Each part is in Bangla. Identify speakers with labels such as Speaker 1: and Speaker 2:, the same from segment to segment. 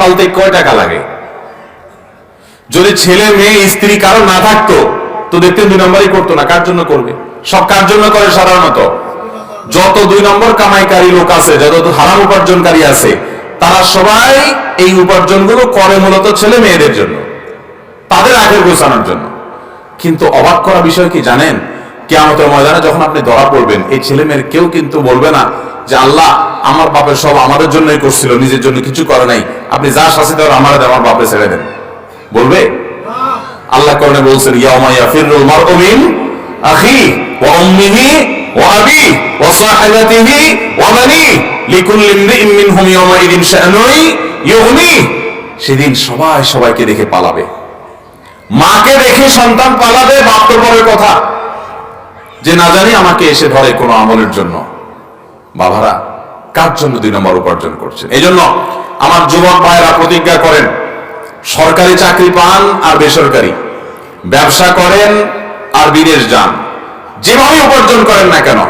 Speaker 1: পালতে কয় টাকা লাগে? যদি ছেলে মেয়ে স্ত্রী কারো না থাকতো তো দেখতেন 2 নম্বরই করতো না। কার জন্য করবে? সব কার জন্য করে? সাধারণত যত 2 নম্বর কামাইকারী লোক আছে, যত হারাম উপার্জনকারী আছে, তারা সবাই এই উপার্জনগুলো করে মূলত ছেলে মেয়েদের জন্য, তাদের আখের গোছানোর জন্য। কিন্তু অবাক করা বিষয় কি জানেন? কিয়ামতের ময়দানে যখন আপনি ধরা পড়বেন, এই ছেলে মেয়ের কেউ কিন্তু বলবে না যে আল্লাহ আমার বাপের সব আমাদের জন্যই করছিল, নিজের জন্য কিছু করে নাই, আপনি যা শাস্তি দেওয়ার আমার আমার বাপে ছেড়ে দেন। বলবে? আল্লাহ কোরআনে বলছেন ইয়াউমা ইয়াফিরুল মারউ মিন আখিহি ওয়া উম্মিহি ওয়া আবিহি ওয়া সাহিবাতিহি ওয়া বানিহি লিকুল্লি ইমরিইন মিনহুম ইয়াউমাইযিন শা'নুন ইউগনিহি। সেদিন সবাই সবাইকে দেখে পালাবে। মাকে দেখে সন্তান পালাবে, বাপ তো বড় কথা যে না জানি আমাকে এসে ধরে কোনো আমলের জন্য। বাবারা, কার জন্য 2 নম্বর উপার্জন করছেন? এই জন্য আমার যুবক ভাইরা প্রতিজ্ঞা করেন, সরকারি চাকরি পান আর বেসরকারি, ব্যবসা করেন আর বিদেশ যান, যেভাবে উপার্জন করেন না কেন,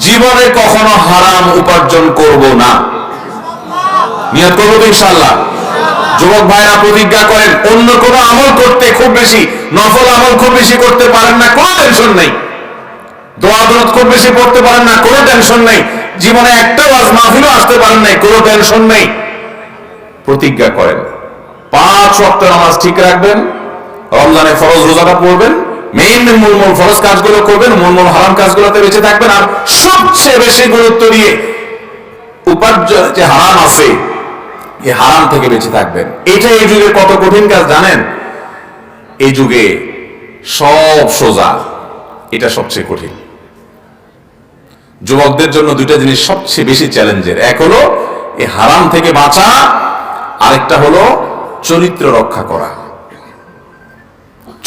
Speaker 1: জীবনে কখনো হারাম উপার্জন করব না। নিয়ত করবো তো ইনশাআল্লাহ। যুবক ভাইরা প্রতিজ্ঞা করেন, অন্য কোনো আমল করতে খুব বেশি, নফল আমল খুব বেশি করতে পারেন না, কোনো টেনশন নেই। দোয়া দরুদ খুব বেশি পড়তে পারেন না, কোনো টেনশন নেই। জীবনে একটা ওয়াজ মাহফিলও আসতে পারেন নাই, কোনো টেনশন নেই। প্রতিজ্ঞা করেন 5 ওয়াক্ত নামাজ ঠিক রাখবেন, রমজানে ফরজ রোজাটা পড়বেন, মেইন মূল ফরজ কাজগুলো করবেন, মূল হারাম কাজগুলোতে বেঁচে থাকবেন, আর সবচেয়ে বেশি গুরুত্ব দিয়ে উপার্জন যে হারাম আছে এই হারাম থেকে বেঁচে থাকবেন। এটা এই যুগে কত কঠিন কাজ জানেন? এই যুগে সব সোজা, এটা সবচেয়ে কঠিন। যুবকদের জন্য 2টা জিনিস সবচেয়ে বেশি চ্যালেঞ্জের। এক হলো এই হারাম থেকে বাঁচা, আরেকটা হলো চরিত্র রক্ষা করা,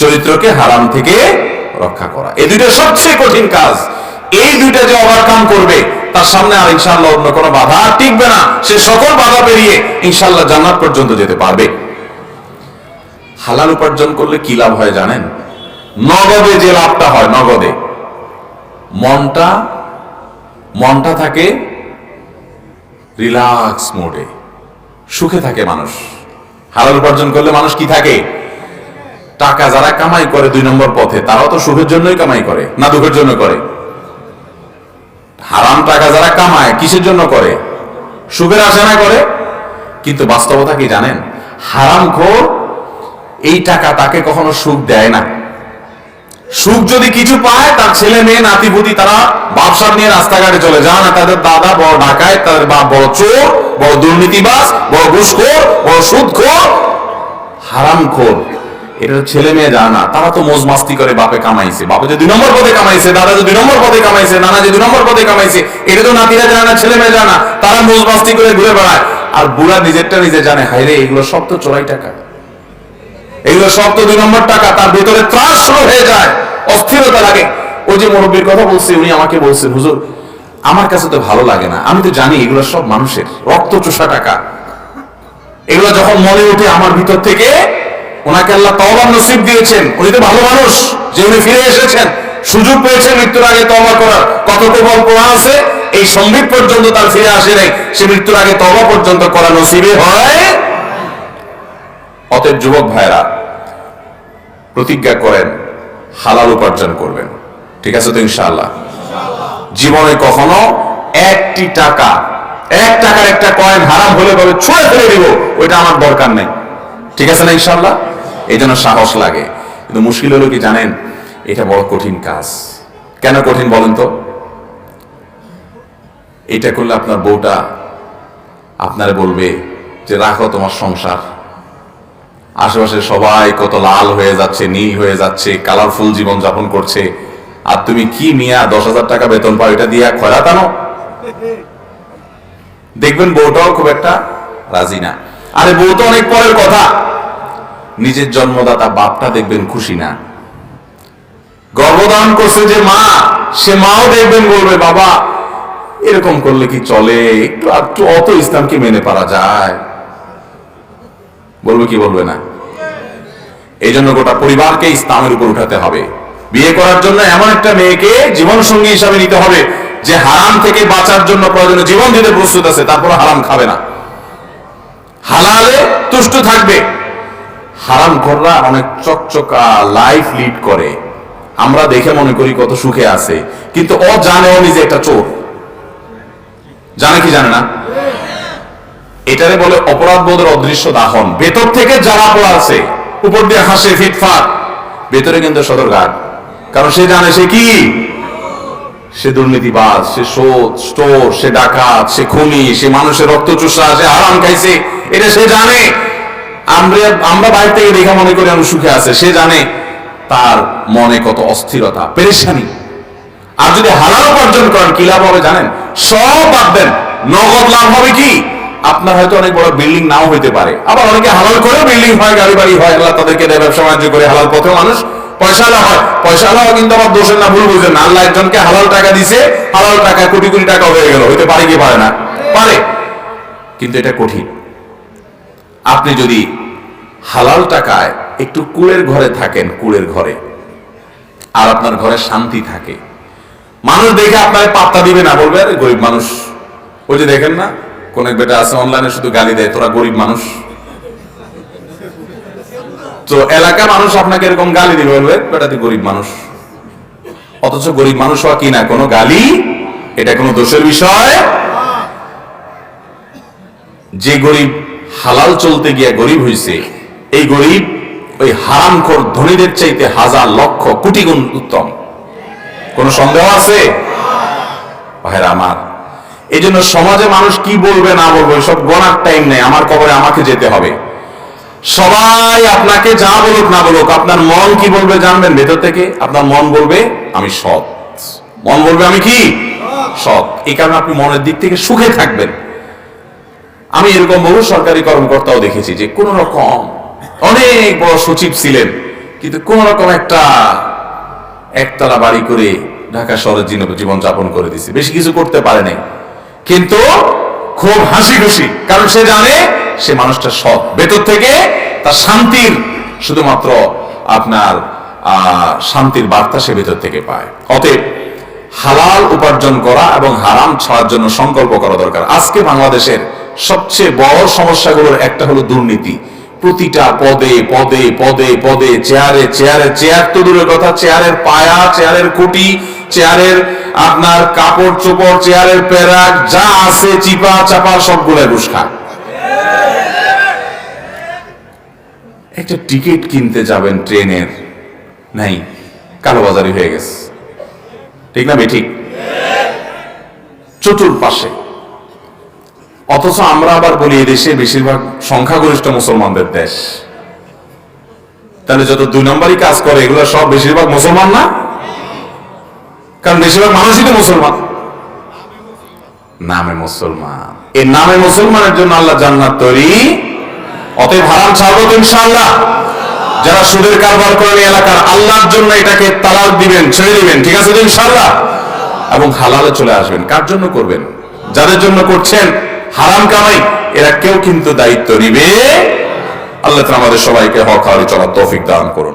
Speaker 1: চরিত্রকে হারাম থেকে রক্ষা করা। এই 2টা সবচেয়ে কঠিন কাজ। এই 2টা যে ওভারকাম করবে, তার সামনে আর ইনশাআল্লাহ অন্য কোনো বাধা টিকবে না। সে সকল বাধা পেরিয়ে ইনশাআল্লাহ জান্নাত পর্যন্ত যেতে পারবে। হালাল উপার্জন করলে কি লাভ হয় জানেন? নগদে যে লাভটা হয়, নগদে মনটা থাকে রিল্যাক্স মোডে, সুখে থাকে মানুষ। হালাল উপার্জন করলে মানুষ কি থাকে? টাকা যারা কামাই করে 2 নম্বর পথে, তারাও তো সুখের জন্যই কামাই করে, না দুঃখের জন্য করে? হারাম টাকা যারা কামায় কিসের জন্য করে? সুখের আশায় করে। কিন্তু বাস্তবতা কি জানেন? হারামখোর এই টাকা তাকে কখনো সুখ দেয় না। সুখ যদি কিছু পায়, তার ছেলে মেয়ে নাতিপুতি তারা ব্যবসা নিয়ে রাস্তাঘাটে চলে যায় না, তাদের দাদা বড় ডাকাত, তাদের বাপ বড় চোর, বড় দুর্নীতিবাজ, বড় ঘুষখোর, বড় সুদখোর, হারামখোর। এটা ছেলে মেয়ে যায় না, তারা তো মৌজ মাস্তি করে বাপে কামাইছে, বাপে যে 2 নম্বর পদে কামাইছে, দাদা যে 2 নম্বর পদে কামাইছে, নানা যে 2 নম্বর পদে কামাইছে, এটা তো নাতিরা জানে না, ছেলে মেয়ে জানে না, তারা মৌজ মাস্তি করে ঘুরে বেড়ায়। আর বুড়া নিজেরটা নিজে জানে, হায়রে এগুলো সব তো চোরাই টাকা, এগুলো সব তো 2 নম্বর টাকা। তার ভেতরে ত্রাস শুরু হয়ে যায়, অস্থিরতা লাগে। ওই যে মুরব্বীর কথা বলছি, উনি আমাকে বলছেন, হুজুর আমার কাছে তো ভালো লাগে না, আমি তো জানি এগুলো সব মানুষের রক্ত চোষা টাকা। এগুলো যখন মনে উঠে আমার ভিতর থেকে, ওনাকে আল্লাহ তওবার নসিব দিয়েছেন, উনি তো ভালো মানুষ যে উনি ফিরে এসেছেন, সুযোগ পেয়েছেন মৃত্যুর আগে তওবা করার। কত কবল কোরআন আছে, এই সম্বিত পর্যন্ত তার ফিরে আসে নাই, সে মৃত্যুর আগে তওবা পর্যন্ত করা নসিবে হয়। অতএব যুবক ভাইরা প্রতিজ্ঞা করেন হালাল উপার্জন করবেন, ঠিক আছে তো ইনশাআল্লাহ? জীবনে কখনো এক টাকার একটা কয়েন হারাম হলে ভাবে ছুঁড়ে ফেলে দিব, ওইটা আমার দরকার নেই, ঠিক আছে না ইনশাআল্লাহ? এই জন্য সাহস লাগে। কিন্তু মুশকিল হলো কি জানেন? এটা বড় কঠিন কাজ। কেন কঠিন বলেন তো? এটা করলে আপনার বউটা আপনারে বলবে যে রাখো তোমার সংসার, আশেপাশে সবাই কত লাল হয়ে যাচ্ছে, নীল হয়ে যাচ্ছে, কালারফুল জীবন যাপন করছে, আর তুমি কি মিয়া 10,000 টাকা বেতন পাও, এটা দিয়ে খয়রাত আনো। দেখবেন বউটাও খুব একটা রাজি না। আরে বউ তো অনেক পরের কথা, নিজের জন্মদাতা বাপটা দেখবেন খুশি না। গর্ভধারণ করছে যে মা, সে মাও দেখবেন বলবে বাবা এরকম করলে কি চলে, একটু অত ইসলামকে মেনে পারা যায়? বলবে কি বলবে না? এই জন্য গোটা পরিবারকে ইসলামের উপর উঠাতে হবে। বিয়ে করার জন্য এমন একটা মেয়েকে জীবন সঙ্গী হিসাবে নিতে হবে যে হারাম থেকে বাঁচার জন্য প্রয়োজনে জীবন দিতে প্রস্তুত আছে, তারপর হারাম খাবে না। হালালে তুষ্ট থাকবে। হারামখোররা অনেক চকচকা লাইফ লিড করে, আমরা দেখে মনে করি কত সুখে আছে, কিন্তু ও জানে ও নিজে একটা চোর। জানে কি জানে না? এটারে বলে অপরাধ বোধের অদৃশ্য দাহন। ভেতর থেকে জ্বালা পোড়া আছে, উপর দিয়ে হাসে ফিটফাট, ভেতরে কিন্তু সদরঘাট। কারণ সে জানে সে কি, সে দুর্নীতিবাজ, সে চোর, সে ডাকাত, সে খুনি, সে মানুষের রক্ত চুষা, সে হারাম খাইছে, এটা সে জানে। আমরা বাইরে থেকে দেখা মনে করি আমি সুখে আছে, সে জানে তার মনে কত অস্থিরতা, পেরেশানি। আর যদি হালাল উপার্জন করেন কি লাভ হবে জানেন? সব বাদ দেন, নগদ লাভ হবে কি? আপনার হয়তো অনেক বড় বিল্ডিং নাও হইতে পারে, আবার অনেকে হালাল করে বিল্ডিং হয়, গাড়ি বাড়ি হয়, আল্লাহ তাদেরকে দেয়, ব্যবসা বাণিজ্য করে হালাল পথে মানুষ পয়সা লাভ হয়। পয়সা লাভ কিন্তু আবার দোষের না, ভুল বুঝেন না। আল্লাহ একজনকে হালাল টাকা দিছে, হালাল টাকা কোটি কোটি টাকা হয়ে গেল, হইতে পারে কি পারে না? পারে, কিন্তু এটা কঠিন। আপনি যদি হালাল টাকায় একটু কুলের ঘরে থাকেন, কুলের ঘরে, আর আপনার ঘরে শান্তি থাকে, মানুষ দেখে আপনার পাত্তা দিবে না, বলবে আরে গরিব মানুষ। ওই যে দেখেন না, কোন এক বেটা আছে অনলাইনে শুধু গালি দেয়, তোরা গরিব মানুষ। তো এলাকা মানুষ আপনাকে এরকম গালি দিবে, বলবে বেটা তুই গরিব মানুষ। অথচ গরিব মানুষ হওয়া কি না কোনো গালি, এটা কোনো দোষের বিষয়। যে গরিব হালাল চলতে গিয়ে গরিব হইছে, এই গরিব ওই হারামখোর ধনীদের চাইতে হাজার লক্ষ কোটি গুণ উত্তম। কোন সন্দেহ আছে ভাইরা আমার? এই জন্য সমাজে মানুষ কি বলবে না বলবে সব গণার টাইম নেই। আমার কবরে আমাকে যেতে হবে। সবাই আপনাকে যা বলুক না বলুক, আপনার মন কি বলবে জানবেন? ভেতর থেকে আপনার মন বলবে আমি সৎ, মন বলবে আমি কি সৎ। এই কারণে আপনি মনের দিক থেকে সুখে থাকবেন। আমি এরকম বহু সরকারি কর্মকর্তাও দেখেছি যে কোন রকম অনেক বড় সচিব ছিলেন, কিন্তু কোন রকম একতলা বাড়ি করে ঢাকা শহরের জীবন যাপন করে দিছে, বেশি কিছু করতে পারে নাই, কিন্তু খুব হাসি খুশি। কারণ সে জানে সে মানুষটা সৎ, ভেতর থেকে তার শান্তির শুধুমাত্র আপনার শান্তির বার্তা সে ভেতর থেকে পায়। অতএব হালাল উপার্জন করা এবং হারাম ছাড়ার জন্য সংকল্প করা দরকার। আজকে বাংলাদেশের সবচেয়ে বড় সমস্যাগুলোর একটা হলো দুর্নীতি। প্রতিটা পদে পদে পদে পদে, চেয়ারে চেয়ারে, চেয়ার তো দূরের কথা, চেয়ারের পায়া, চেয়ারের খুঁটি, চেয়ারের আপনার কাপড় চোপড়, চেয়ারের পেরাক যা আছে চিপা চাপা সবগুলাই ঘুষ খায়। একটা টিকিট কিনতে যাবেন ট্রেনের, নাই, কালোবাজারি হয়ে গেছে, ঠিক না বেঠিক? চতুর্পাশে। অথচ আমরা আবার বলি এদেশে বেশিরভাগ সংখ্যাগরিষ্ঠ মুসলমানদের দেশ, তাহলে যত দুই নম্বরই কাজ করে এগুলো সব বেশিরভাগ মুসলমান না? কারণ বেশিরভাগ মানুষই তো মুসলমান, নামে মুসলমান। এই নামে মুসলমানের জন্য আল্লাহ জান্নাত তৈরি। অতএব হারাম ছাড়বো তো ইনশাআল্লাহ। যারা সুদের কারবার করেন এলাকার, আল্লাহর জন্য এটাকে তালাক দিবেন, ছেড়ে দিবেন, ঠিক আছে তো ইনশাআল্লাহ? এবং হালালে চলে আসবেন। কার জন্য করবেন? যাদের জন্য করছেন হারাম কামাই, এরা কেউ কিন্তু দায়িত্ব নিবে। আল্লাহ আমাদের সবাইকে হক হালালে চলার তৌফিক দান করুন।